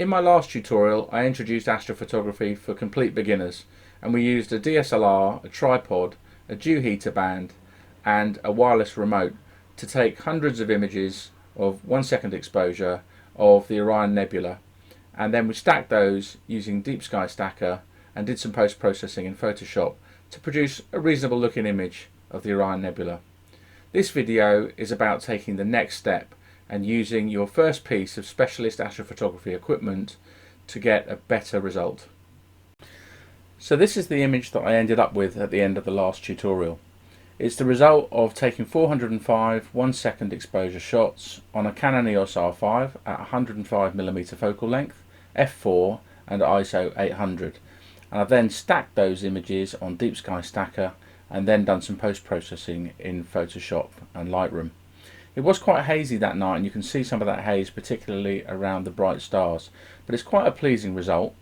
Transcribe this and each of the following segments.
In my last tutorial I introduced astrophotography for complete beginners, and we used a DSLR, a tripod, a dew heater band and a wireless remote to take hundreds of images of 1 second exposure of the Orion Nebula, and then we stacked those using DeepSkyStacker and did some post-processing in Photoshop to produce a reasonable looking image of the Orion Nebula. This video is about taking the next step and using your first piece of specialist astrophotography equipment to get a better result. So this is the image that I ended up with at the end of the last tutorial. It's the result of taking 405 1 second exposure shots on a Canon EOS R5 at 105mm focal length, f4 and ISO 800, and I've then stacked those images on DeepSkyStacker and then done some post-processing in Photoshop and Lightroom. It was quite hazy that night, and you can see some of that haze particularly around the bright stars, but it's quite a pleasing result.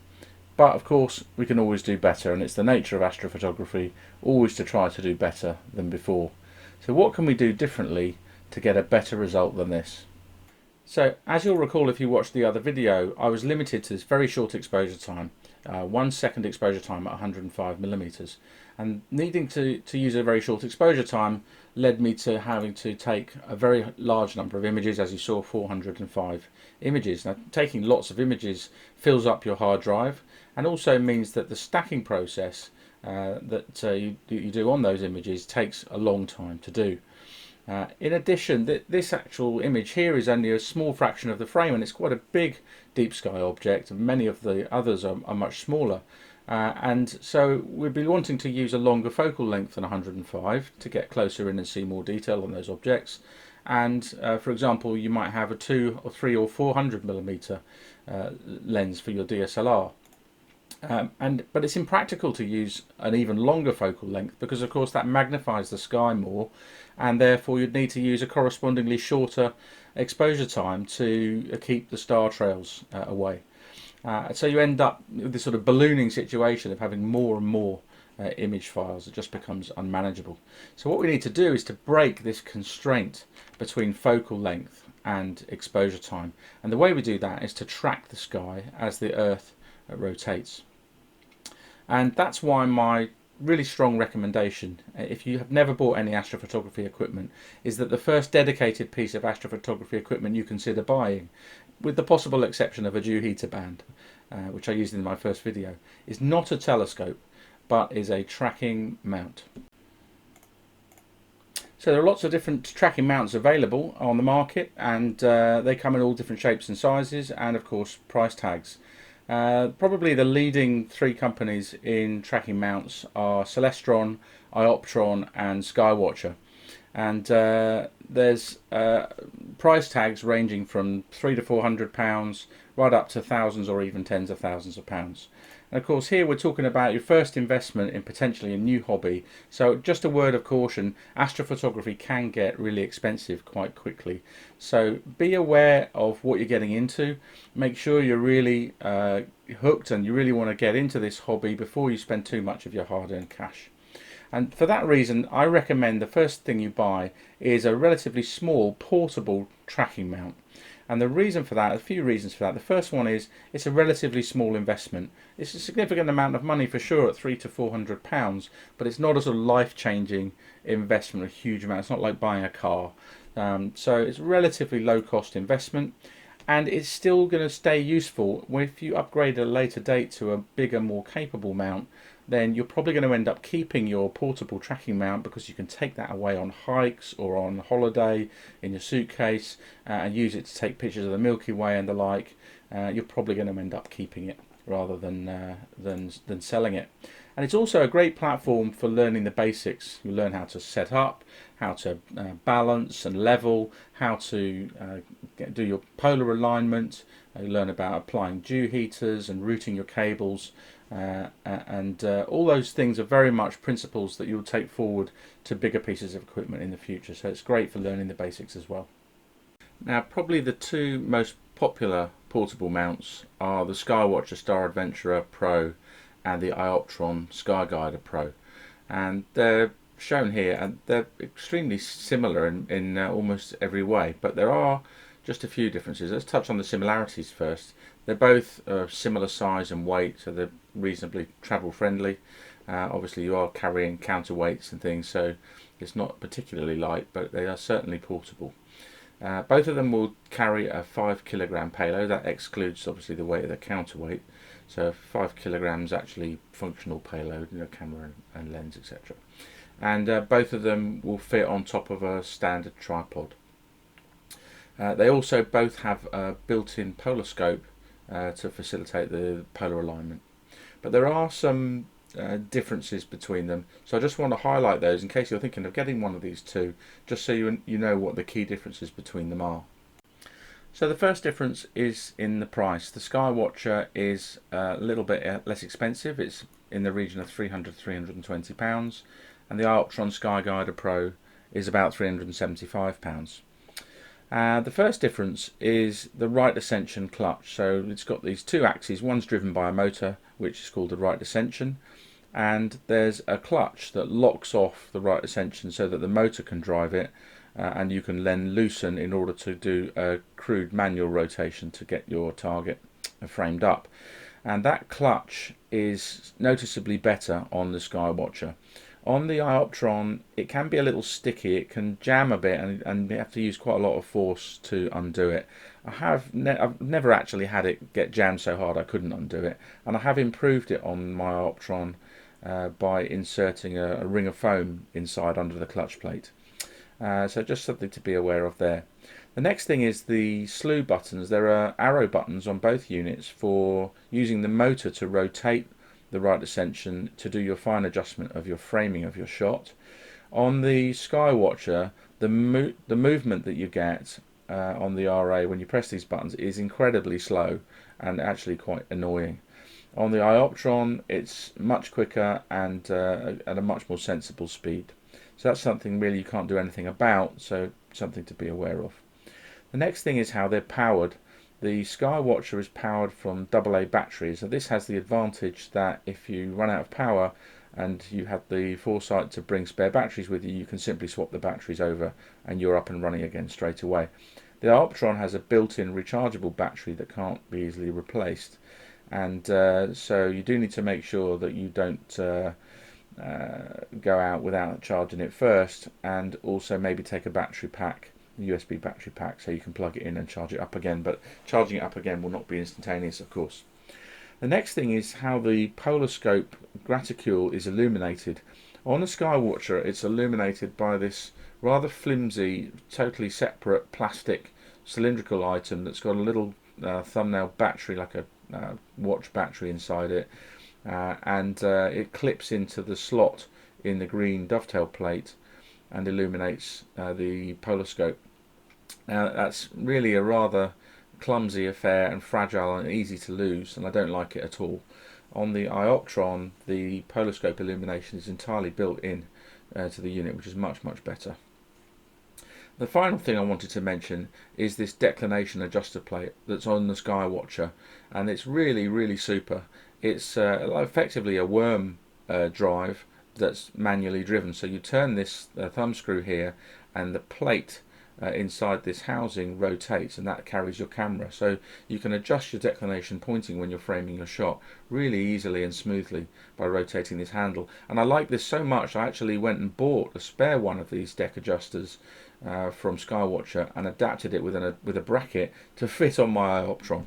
But of course we can always do better, and it's the nature of astrophotography always to try to do better than before. So what can we do differently to get a better result than this? So as you'll recall if you watched the other video, I was limited to this very short exposure time, 1 second exposure time at 105mm, and needing to use a very short exposure time led me to having to take a very large number of images, as you saw, 405 images. Now, taking lots of images fills up your hard drive and also means that the stacking process that you do on those images takes a long time to do. In addition, this actual image here is only a small fraction of the frame, and it's quite a big deep sky object, and many of the others are much smaller. And so we'd be wanting to use a longer focal length than 105 to get closer in and see more detail on those objects. And for example, you might have a 2 or 3 or 400mm lens for your DSLR. But it's impractical to use an even longer focal length because of course that magnifies the sky more, and therefore you'd need to use a correspondingly shorter exposure time to keep the star trails away. So you end up with this sort of ballooning situation of having more and more image files. It just becomes unmanageable. So what we need to do is to break this constraint between focal length and exposure time, and the way we do that is to track the sky as the Earth rotates. And that's why my really strong recommendation, if you have never bought any astrophotography equipment, is that the first dedicated piece of astrophotography equipment you consider buying, with the possible exception of a dew heater band, which I used in my first video, is not a telescope but is a tracking mount. So there are lots of different tracking mounts available on the market, and they come in all different shapes and sizes, and of course price tags. Probably the leading 3 companies in tracking mounts are Celestron, iOptron and Skywatcher, and there's price tags ranging from £300 to £400 right up to thousands or even tens of thousands of pounds. And of course here we're talking about your first investment in potentially a new hobby, so just a word of caution, astrophotography can get really expensive quite quickly, so be aware of what you're getting into. Make sure you're really hooked and you really want to get into this hobby before you spend too much of your hard-earned cash. And for that reason I recommend the first thing you buy is a relatively small portable tracking mount. And the reason for that, a few reasons for that. The first one is it's a relatively small investment. It's a significant amount of money for sure at £300 to £400, but it's not a sort of life-changing investment, a huge amount. It's not like buying a car. So it's a relatively low-cost investment, and it's still going to stay useful. If you upgrade at a later date to a bigger, more capable mount, then you're probably going to end up keeping your portable tracking mount because you can take that away on hikes or on holiday in your suitcase and use it to take pictures of the Milky Way and the like. You're probably going to end up keeping it rather than selling it. And it's also a great platform for learning the basics. You learn how to set up, how to balance and level, how to do your polar alignment. You learn about applying dew heaters and routing your cables, and all those things are very much principles that you'll take forward to bigger pieces of equipment in the future. So it's great for learning the basics as well. Now, probably the 2 most popular portable mounts are the Skywatcher Star Adventurer Pro and the iOptron Skyguider Pro, and they're shown here, and they're extremely similar in almost every way, but there are just a few differences. Let's touch on the similarities first. They're both similar size and weight, so they're reasonably travel friendly. Obviously you are carrying counterweights and things, so it's not particularly light, but they are certainly portable. Both of them will carry a 5 kilogram payload. That excludes obviously the weight of the counterweight. So 5 kilograms actually functional payload, camera and lens, etc. And both of them will fit on top of a standard tripod. They also both have a built-in polar scope to facilitate the polar alignment. But there are some differences between them, so I just want to highlight those in case you're thinking of getting one of these two, just so you know what the key differences between them are. So the first difference is in the price. The Skywatcher is a little bit less expensive. It's in the region of £300–320, and the iOptron Skyguider Pro is about £375. The first difference is the right ascension clutch. So it's got these two axes. One's driven by a motor, which is called the right ascension, and there's a clutch that locks off the right ascension so that the motor can drive it, and you can then loosen in order to do a crude manual rotation to get your target framed up. And that clutch is noticeably better on the Skywatcher. On the iOptron, it can be a little sticky. It can jam a bit, and you have to use quite a lot of force to undo it. I've never actually had it get jammed so hard I couldn't undo it, and I have improved it on my iOptron by inserting a ring of foam inside under the clutch plate. So just something to be aware of there. The next thing is the slew buttons. There are arrow buttons on both units for using the motor to rotate the right ascension to do your fine adjustment of your framing of your shot. On the Skywatcher, the movement that you get on the RA when you press these buttons is incredibly slow and actually quite annoying. On the iOptron, it's much quicker and at a much more sensible speed. So that's something really you can't do anything about, so something to be aware of. The next thing is how they're powered. The Skywatcher is powered from AA batteries, and this has the advantage that if you run out of power and you have the foresight to bring spare batteries with you, you can simply swap the batteries over and you're up and running again straight away. The iOptron has a built-in rechargeable battery that can't be easily replaced, and so you do need to make sure that you don't go out without charging it first, and also maybe take a battery pack, USB battery pack, so you can plug it in and charge it up again, but charging it up again will not be instantaneous, of course. The next thing is how the polar scope graticule is illuminated. On the Skywatcher, it's illuminated by this rather flimsy, totally separate plastic cylindrical item that's got a little thumbnail battery, like a watch battery inside it, and it clips into the slot in the green dovetail plate and illuminates the polar scope. Now that's really a rather clumsy affair and fragile and easy to lose, and I don't like it at all. On the iOptron, the polar scope illumination is entirely built in to the unit, which is much better. The final thing I wanted to mention is this declination adjuster plate that's on the Skywatcher, and it's really super. It's effectively a worm drive that's manually driven. So you turn this thumb screw here, and the plate inside this housing rotates, and that carries your camera. So you can adjust your declination pointing when you're framing your shot really easily and smoothly by rotating this handle. And I like this so much, I actually went and bought a spare one of these deck adjusters from Skywatcher and adapted it with a bracket to fit on my iOptron.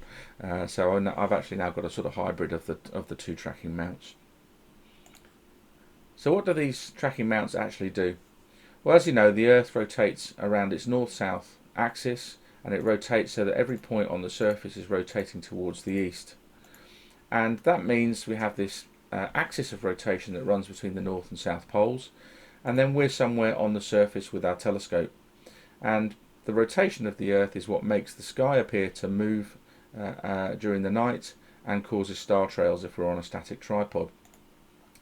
So I've actually now got a sort of hybrid of the two tracking mounts. So what do these tracking mounts actually do? Well, as you know, the Earth rotates around its north-south axis, and it rotates so that every point on the surface is rotating towards the east. And that means we have this axis of rotation that runs between the north and south poles, and then we're somewhere on the surface with our telescope. And the rotation of the Earth is what makes the sky appear to move during the night and causes star trails if we're on a static tripod.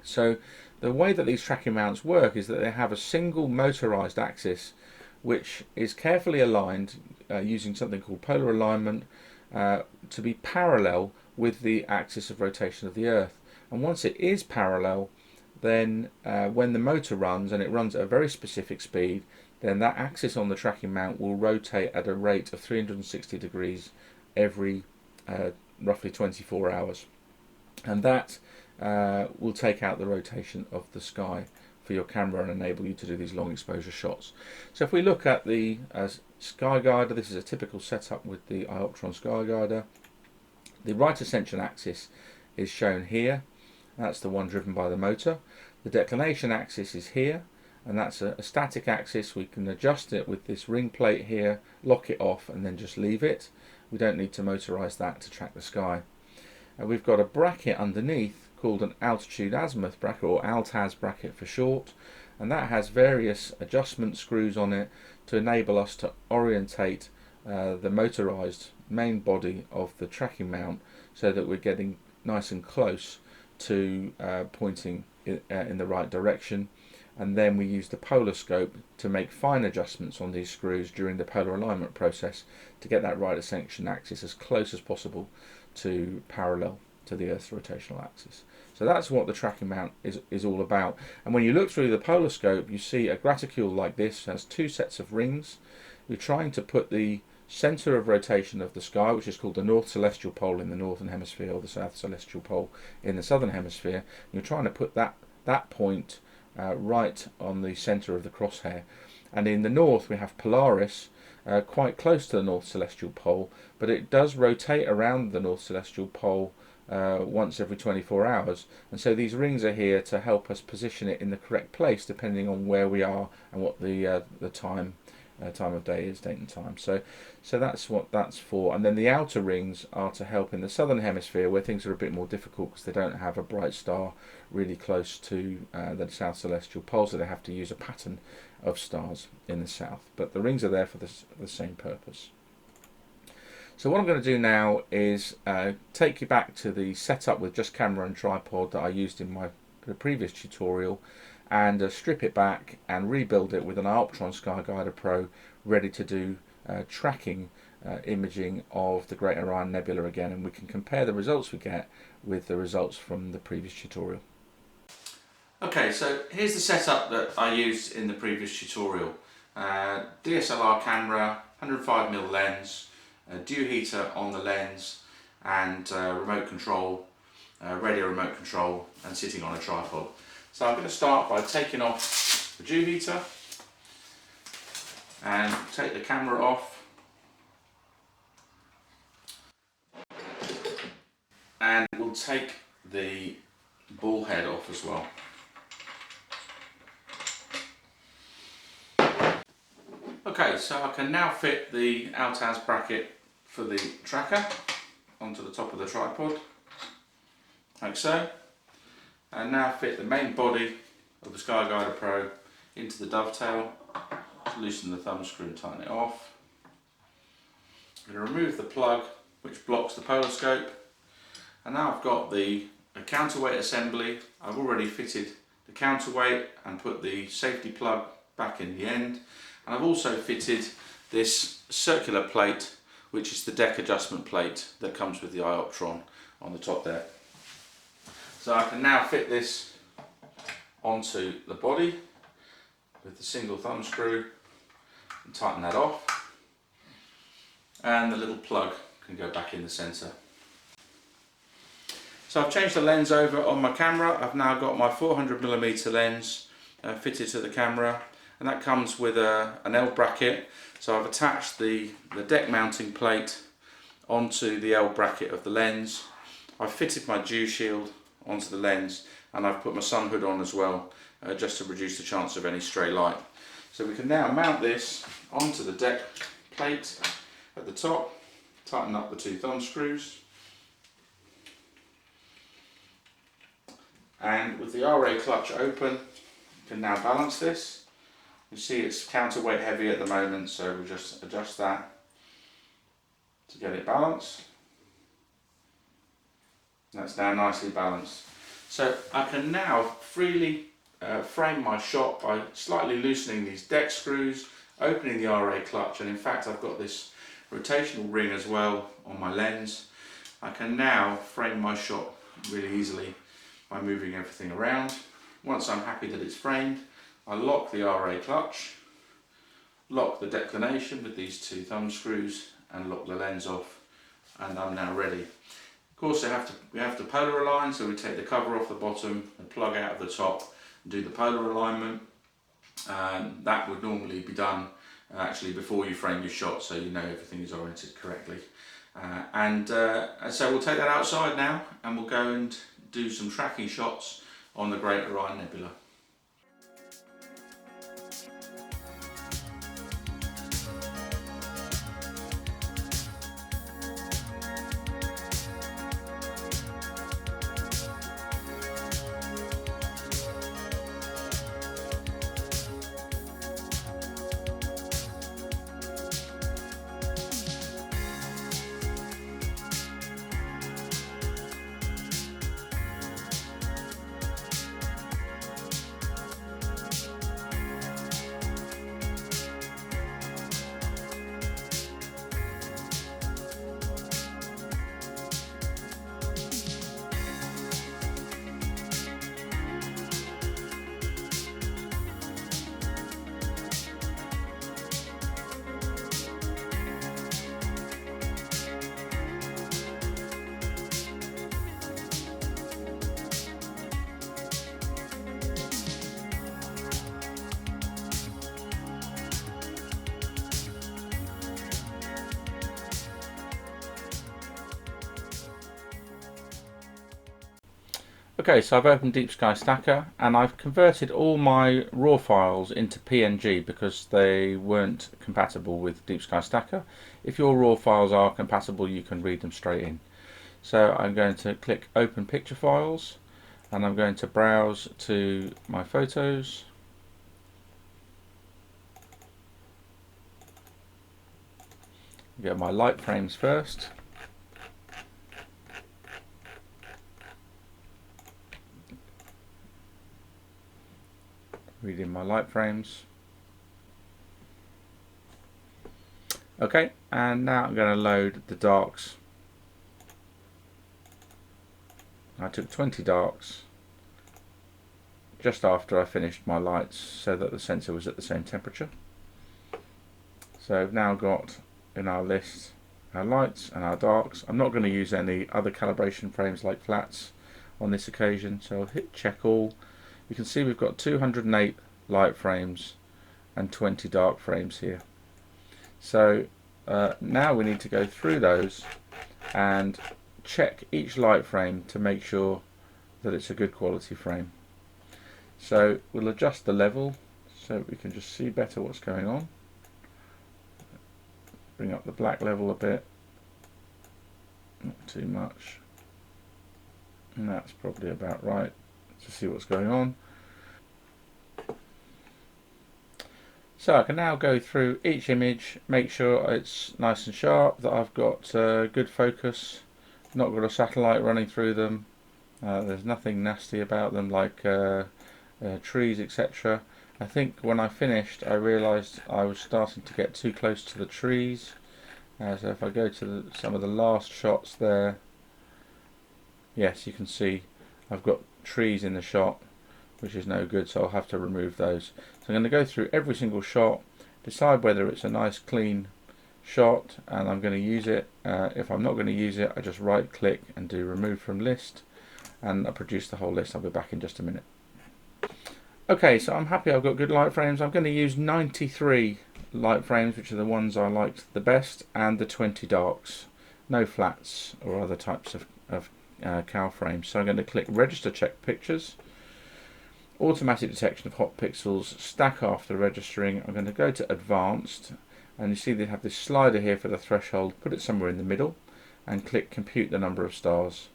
So the way that these tracking mounts work is that they have a single motorized axis which is carefully aligned using something called polar alignment to be parallel with the axis of rotation of the Earth. And once it is parallel, then when the motor runs, and it runs at a very specific speed, then that axis on the tracking mount will rotate at a rate of 360 degrees every roughly 24 hours, and that will take out the rotation of the sky for your camera and enable you to do these long exposure shots. So if we look at the Skyguider, this is a typical setup with the iOptron Skyguider. The right ascension axis is shown here. That's the one driven by the motor. The declination axis is here, and that's a static axis. We can adjust it with this ring plate here, lock it off, and then just leave it. We don't need to motorize that to track the sky. We've got a bracket underneath called an altitude azimuth bracket, or ALTAZ bracket for short, and that has various adjustment screws on it to enable us to orientate the motorized main body of the tracking mount so that we're getting nice and close to pointing in the right direction. And then we use the polar scope to make fine adjustments on these screws during the polar alignment process to get that right ascension axis as close as possible to parallel to the Earth's rotational axis. So that's what the tracking mount is all about. And when you look through the polar scope, you see a graticule like this has two sets of rings. We're trying to put the center of rotation of the sky, which is called the North Celestial Pole in the northern hemisphere, or the South Celestial Pole in the southern hemisphere. You're trying to put that point right on the center of the crosshair. And in the north we have Polaris, quite close to the North Celestial Pole, but it does rotate around the North Celestial Pole once every 24 hours, and so these rings are here to help us position it in the correct place depending on where we are and what the time of day is, date and time. So that's what that's for. And then the outer rings are to help in the southern hemisphere, where things are a bit more difficult because they don't have a bright star really close to the South Celestial Pole, so they have to use a pattern of stars in the south. But the rings are there for the same purpose. So what I'm going to do now is take you back to the setup with just camera and tripod that I used in the previous tutorial, and strip it back and rebuild it with an iOptron Skyguider Pro ready to do tracking imaging of the Great Orion Nebula again, and we can compare the results we get with the results from the previous tutorial. Okay, so here's the setup that I used in the previous tutorial. DSLR camera, 105mm lens, a dew heater on the lens, and remote control, radio remote control, and sitting on a tripod. So I'm going to start by taking off the dew heater and take the camera off, and we'll take the ball head off as well. Okay, so I can now fit the ALTAZ bracket for the tracker onto the top of the tripod, like so, and now fit the main body of the Skyguider Pro into the dovetail. Loosen the thumb screw and tighten it off. I'm going to remove the plug which blocks the polar scope, and now I've got a counterweight assembly. I've already fitted the counterweight and put the safety plug back in the end, and I've also fitted this circular plate, which is the deck adjustment plate that comes with the iOptron on the top there. So I can now fit this onto the body with the single thumb screw and tighten that off, and the little plug can go back in the centre. So I've changed the lens over on my camera. I've now got my 400mm lens fitted to the camera, and that comes with an L bracket. So I've attached the deck mounting plate onto the L bracket of the lens. I've fitted my dew shield onto the lens, and I've put my sun hood on as well, just to reduce the chance of any stray light. So we can now mount this onto the deck plate at the top, tighten up the two thumb screws, and with the RA clutch open, you can now balance this. You see it's counterweight heavy at the moment, so we'll just adjust that to get it balanced. That's now nicely balanced. So I can now freely frame my shot by slightly loosening these deck screws, opening the RA clutch, and in fact I've got this rotational ring as well on my lens. I can now frame my shot really easily by moving everything around. Once I'm happy that it's framed, I lock the RA clutch, lock the declination with these two thumb screws, and lock the lens off, and I'm now ready. Of course, we have to polar align, so we take the cover off the bottom, the plug out of the top, and do the polar alignment. That would normally be done actually before you frame your shot, so you know everything is oriented correctly. So we'll take that outside now, and we'll go and do some tracking shots on the Great Orion Nebula. Okay, so I've opened DeepSkyStacker and I've converted all my raw files into PNG because they weren't compatible with DeepSkyStacker. If your raw files are compatible, you can read them straight in. So I'm going to click Open Picture Files, and I'm going to browse to my photos. Get my light frames first. Read in my light frames. Okay, and now I'm going to load the darks. I took 20 darks just after I finished my lights so that the sensor was at the same temperature. So I've now got in our list our lights and our darks. I'm not going to use any other calibration frames like flats on this occasion, so I'll hit check all. You can see we've got 208 light frames and 20 dark frames here. So now we need to go through those and check each light frame to make sure that it's a good quality frame. So we'll adjust the level so we can just see better what's going on. Bring up the black level a bit, not too much, and that's probably about right to see what's going on. So I can now go through each image, make sure it's nice and sharp, that I've got good focus, not got a satellite running through them, there's nothing nasty about them like trees, etc. I think when I finished I realised I was starting to get too close to the trees, so if I go to some of the last shots there, yes, you can see I've got trees in the shot, which is no good, so I'll have to remove those. So I'm going to go through every single shot, decide whether it's a nice clean shot, and I'm going to use it. If I'm not going to use it, I just right click and do remove from list, and I produce the whole list. I'll be back in just a minute. Okay, so I'm happy I've got good light frames. I'm going to use 93 light frames, which are the ones I liked the best, and the 20 darks. No flats or other types of cal frames. So I'm going to click register check pictures. Automatic detection of hot pixels, stack after registering. I'm going to go to advanced, and you see they have this slider here for the threshold. Put it somewhere in the middle and click compute the number of stars,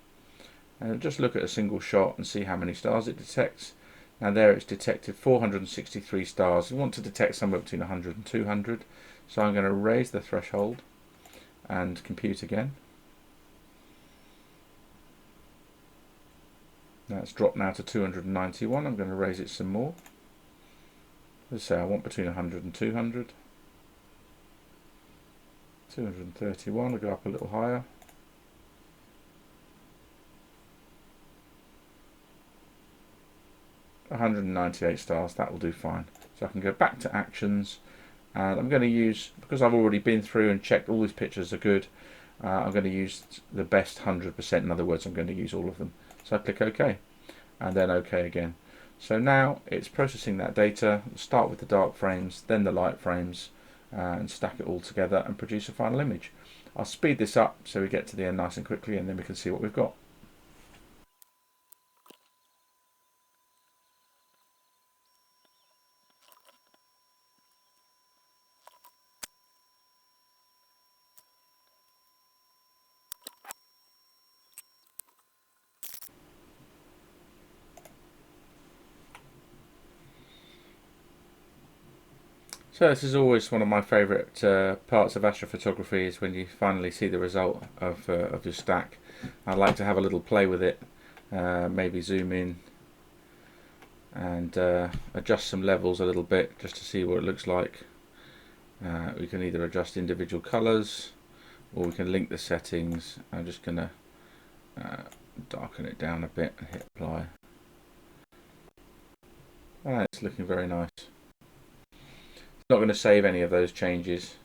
and just look at a single shot and see how many stars it detects. Now there it's detected 463 stars. We want to detect somewhere between 100 and 200, so I'm going to raise the threshold and compute again. Now it's dropped now to 291. I'm going to raise it some more. Let's say I want between 100 and 200. 231, I'll go up a little higher. $198 stars, that will do fine. So I can go back to actions, and I'm going to use, because I've already been through and checked all these pictures are good, I'm going to use the best 100%, in other words I'm going to use all of them. So I click OK and then OK again. So now it's processing that data, start with the dark frames, then the light frames, and stack it all together and produce a final image. I'll speed this up so we get to the end nice and quickly, and then we can see what we've got. So this is always one of my favourite parts of astrophotography, is when you finally see the result of your stack. I like to have a little play with it, maybe zoom in and adjust some levels a little bit just to see what it looks like. We can either adjust individual colours or we can link the settings. I'm just going to darken it down a bit and hit apply. It's looking very nice. Not going to save any of those changes,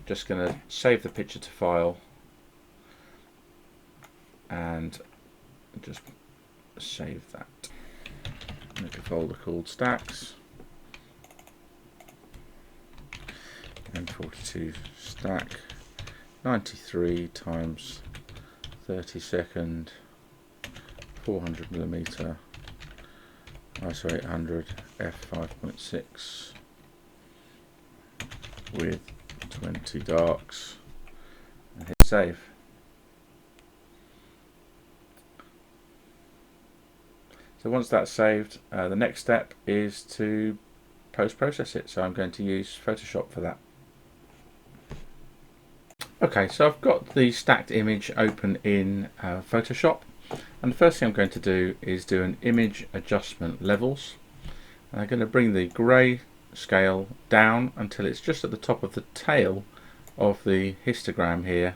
just going to save the picture to file and just save that. Make a folder called stacks, M42 stack 93 times 32nd 400mm ISO 800 f5.6 with 20 darks, and hit save. So once that's saved, the next step is to post-process it. So I'm going to use Photoshop for that. Okay, so I've got the stacked image open in Photoshop, and the first thing I'm going to do is do an image adjustment levels. I'm going to bring the grey scale down until it's just at the top of the tail of the histogram here,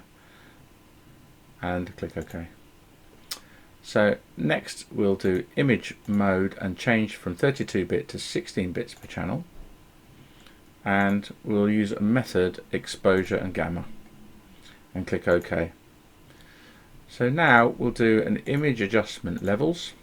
and click OK. So next we'll do image mode and change from 32-bit to 16 bits per channel, and we'll use a method exposure and gamma and click OK. So now we'll do an image adjustment levels,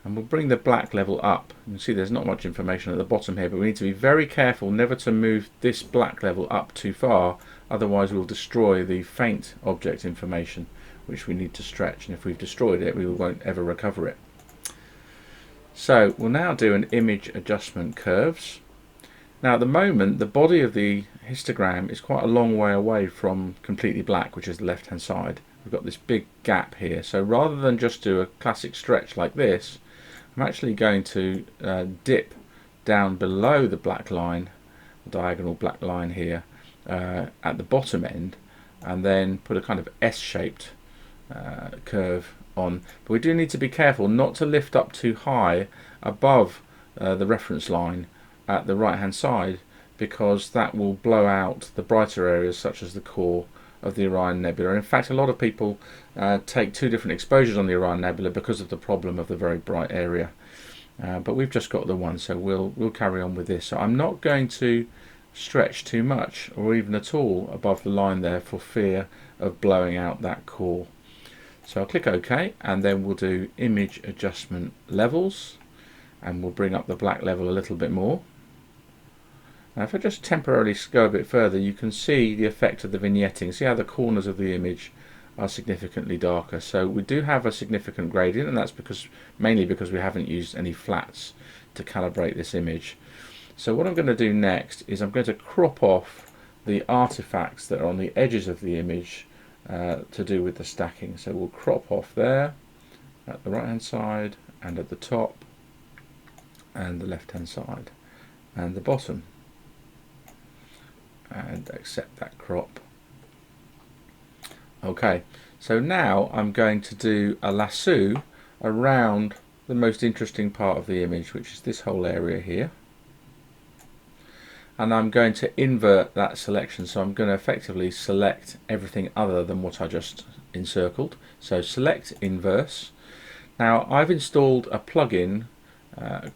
and we'll bring the black level up. You can see there's not much information at the bottom here, but we need to be very careful never to move this black level up too far, otherwise we'll destroy the faint object information, which we need to stretch, and if we've destroyed it we won't ever recover it. So we'll now do an image adjustment curves. Now at the moment the body of the histogram is quite a long way away from completely black, which is the left hand side. We've got this big gap here, so rather than just do a classic stretch like this, I'm actually going to dip down below the black line, the diagonal black line here, at the bottom end, and then put a kind of S-shaped curve on. But we do need to be careful not to lift up too high above the reference line at the right hand side, because that will blow out the brighter areas such as the core of the Orion Nebula. In fact, a lot of people take two different exposures on the Orion Nebula because of the problem of the very bright area, but we've just got the one, so we'll carry on with this. So I'm not going to stretch too much or even at all above the line there for fear of blowing out that core. So I'll click OK, and then we'll do image adjustment levels, and we'll bring up the black level a little bit more. Now if I just temporarily go a bit further, you can see the effect of the vignetting. See how the corners of the image are significantly darker. So we do have a significant gradient, and that's mainly because we haven't used any flats to calibrate this image. So what I'm going to do next is I'm going to crop off the artifacts that are on the edges of the image to do with the stacking. So we'll crop off there at the right hand side and at the top and the left hand side and the bottom, and accept that crop. Okay, so now I'm going to do a lasso around the most interesting part of the image, which is this whole area here, and I'm going to invert that selection. So I'm going to effectively select everything other than what I just encircled. So select inverse. Now I've installed a plugin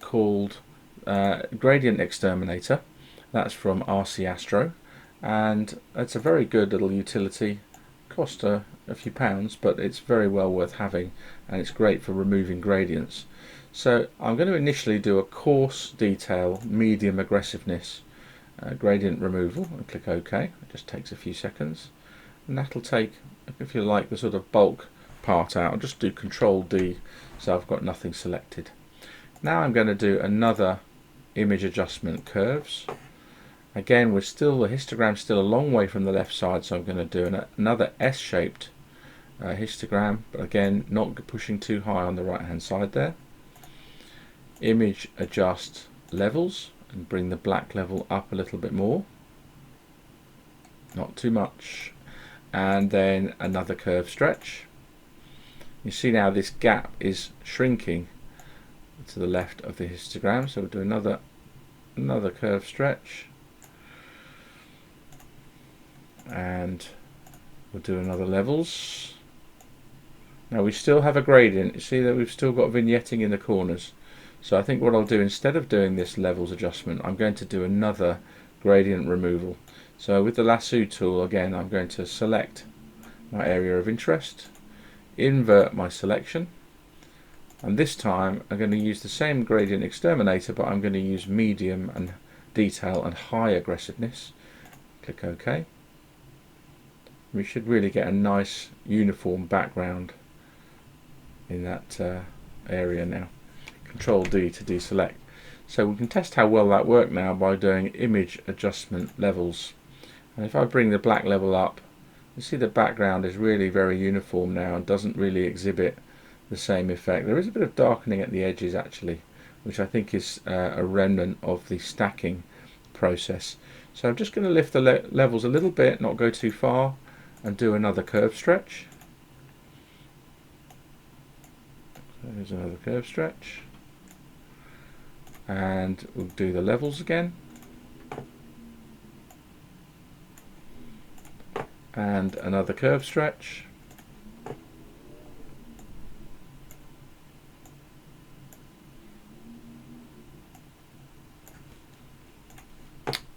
called Gradient Exterminator. That's from RC Astro, and it's a very good little utility. cost a few pounds, but it's very well worth having, and it's great for removing gradients. So I'm going to initially do a coarse detail, medium aggressiveness gradient removal, and click OK. It just takes a few seconds, and that'll take, if you like, the sort of bulk part out. I'll just do Control D, so I've got nothing selected. Now I'm going to do another image adjustment, curves. Again, the histogram's still a long way from the left side, so I'm going to do another S-shaped histogram, but again, not pushing too high on the right hand side there. Image adjust levels and bring the black level up a little bit more, not too much, and then another curve stretch. You see now this gap is shrinking to the left of the histogram, so we'll do another curve stretch, and we'll do another levels. Now we still have a gradient. You see that we've still got vignetting in the corners. So I think what I'll do, instead of doing this levels adjustment, I'm going to do another gradient removal. So with the lasso tool, again, I'm going to select my area of interest, invert my selection, and this time I'm going to use the same gradient exterminator, but I'm going to use medium and detail and high aggressiveness. Click OK. We should really get a nice uniform background in that area now. Control D to deselect. So we can test how well that worked now by doing image adjustment levels. And if I bring the black level up, you see the background is really very uniform now and doesn't really exhibit the same effect. There is a bit of darkening at the edges actually, which I think is a remnant of the stacking process. So I'm just going to lift the levels a little bit, not go too far, and do another curve stretch. There's another curve stretch, and we'll do the levels again, and another curve stretch,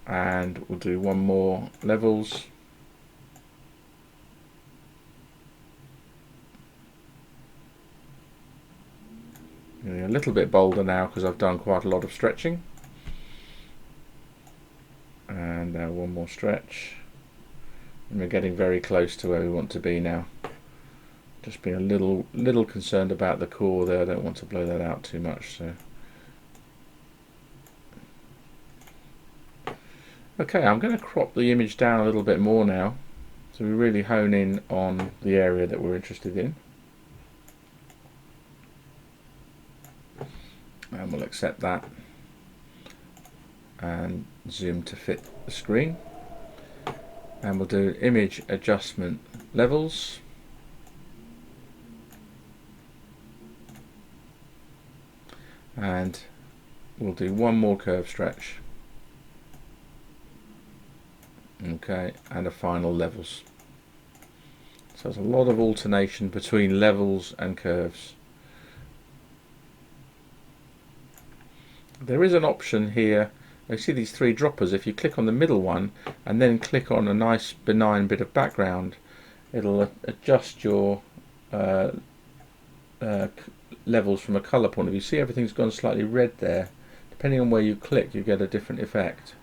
and we'll do one more levels. A little bit bolder now because I've done quite a lot of stretching. And now one more stretch. And we're getting very close to where we want to be now. Just being a little concerned about the core there. I don't want to blow that out too much. So, okay, I'm going to crop the image down a little bit more now, so we really hone in on the area that we're interested in. And we'll accept that and zoom to fit the screen, and we'll do image adjustment levels, and we'll do one more curve stretch, okay, and a final levels. So there's a lot of alternation between levels and curves. There is an option here. You see these three droppers. If you click on the middle one and then click on a nice benign bit of background, it'll adjust your levels from a color point of view. See, everything's gone slightly red there. Depending on where you click, you get a different effect.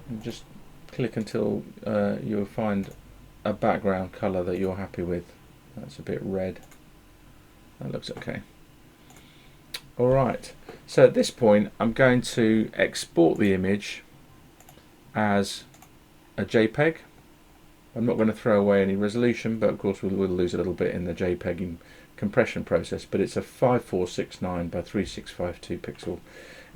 And just click until you'll find a background color that you're happy with. That's a bit red. That looks okay. Alright, so at this point I'm going to export the image as a JPEG. I'm not going to throw away any resolution, but of course we'll lose a little bit in the JPEG compression process, but it's a 5469 by 3652 pixel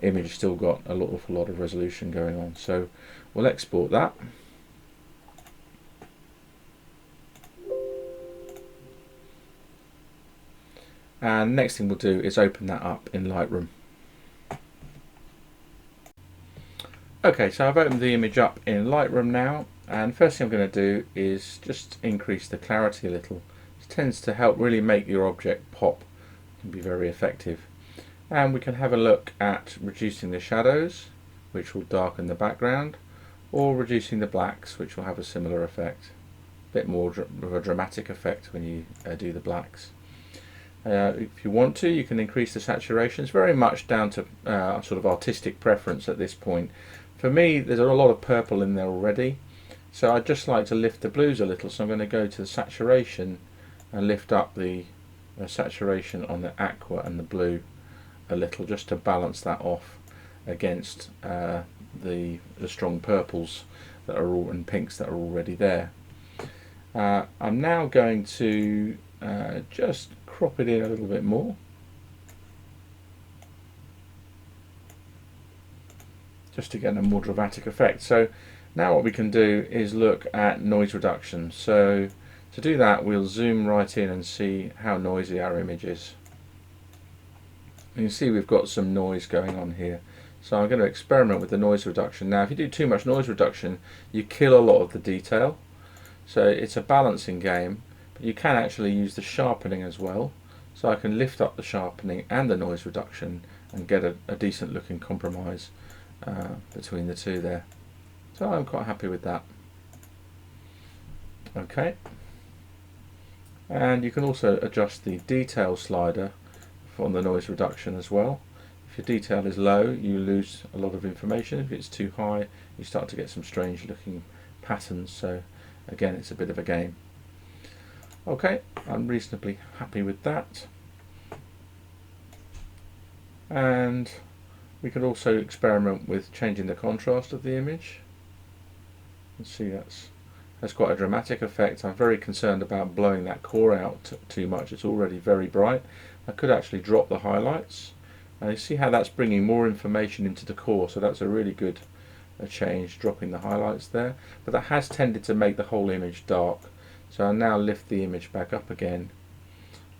image, still got an awful lot of resolution going on. So we'll export that. And next thing we'll do is open that up in Lightroom. Okay, so I've opened the image up in Lightroom now, and first thing I'm going to do is just increase the clarity a little. This tends to help really make your object pop. It can be very effective. And we can have a look at reducing the shadows, which will darken the background, or reducing the blacks, which will have a similar effect. bit more of a dramatic effect when you do the blacks. If you want to, you can increase the saturation. It's very much down to sort of artistic preference at this point. For me, there's a lot of purple in there already, so I'd just like to lift the blues a little, so I'm going to go to the saturation and lift up the saturation on the aqua and the blue a little, just to balance that off against the strong purples that are all and pinks that are already there. I'm now going to just crop it in a little bit more, just to get a more dramatic effect. So now what we can do is look at noise reduction. So to do that, we'll zoom right in and see how noisy our image is. You can see we've got some noise going on here. So I'm going to experiment with the noise reduction. Now if you do too much noise reduction, you kill a lot of the detail. So it's a balancing game, but you can actually use the sharpening as well. So I can lift up the sharpening and the noise reduction and get a decent looking compromise between the two there. So I'm quite happy with that. Okay. And you can also adjust the detail slider on the noise reduction as well. If your detail is low, you lose a lot of information. If it's too high, you start to get some strange looking patterns. So again, it's a bit of a game. Okay, I'm reasonably happy with that. And we can also experiment with changing the contrast of the image. Let's see, that's quite a dramatic effect. I'm very concerned about blowing that core out too much. It's already very bright. I could actually drop the highlights, and you see how that's bringing more information into the core, so that's a really good change, dropping the highlights there. But that has tended to make the whole image dark. So I'll now lift the image back up again,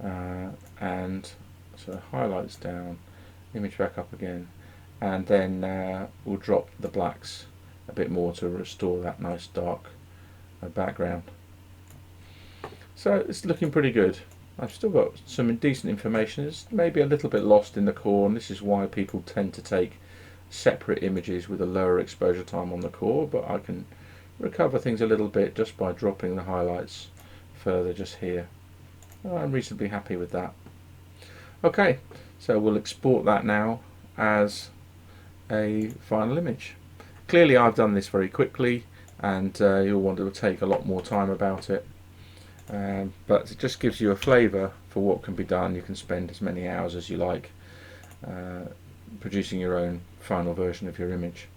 and so highlights down, image back up again, and then we'll drop the blacks a bit more to restore that nice dark background. So it's looking pretty good. I've still got some decent information. It's maybe a little bit lost in the core, and this is why people tend to take separate images with a lower exposure time on the core, but I can recover things a little bit just by dropping the highlights further just here. I'm reasonably happy with that. Okay, so we'll export that now as a final image. Clearly I've done this very quickly, and you'll want to take a lot more time about it. But it just gives you a flavour for what can be done. You can spend as many hours as you like producing your own final version of your image.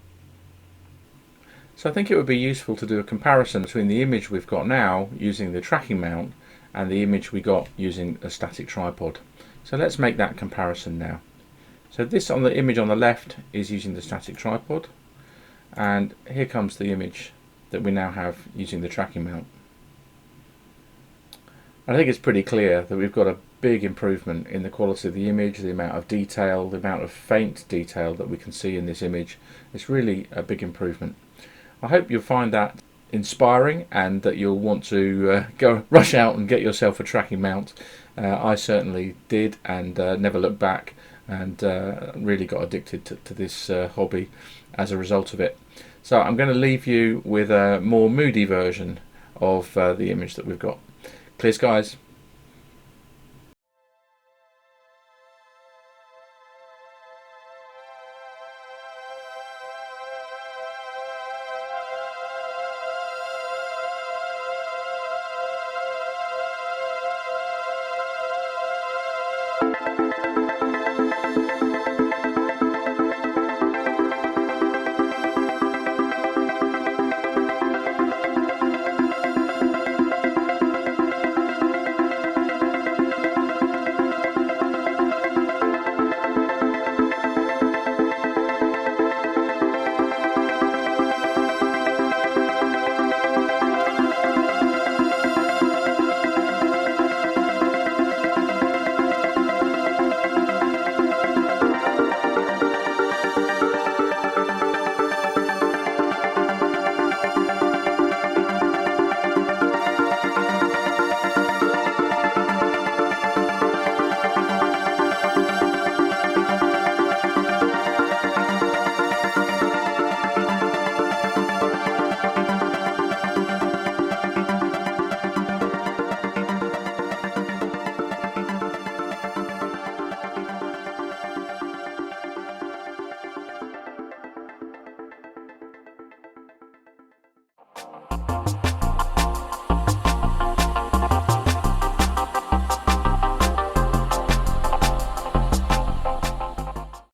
So I think it would be useful to do a comparison between the image we've got now using the tracking mount and the image we got using a static tripod. So let's make that comparison now. So this on the image on the left is using the static tripod, and here comes the image that we now have using the tracking mount. I think it's pretty clear that we've got a big improvement in the quality of the image, the amount of detail, the amount of faint detail that we can see in this image. It's really a big improvement. I hope you'll find that inspiring and that you'll want to go rush out and get yourself a tracking mount. I certainly did, and never looked back, and really got addicted to this hobby as a result of it. So I'm going to leave you with a more moody version of the image that we've got. Clear skies. you.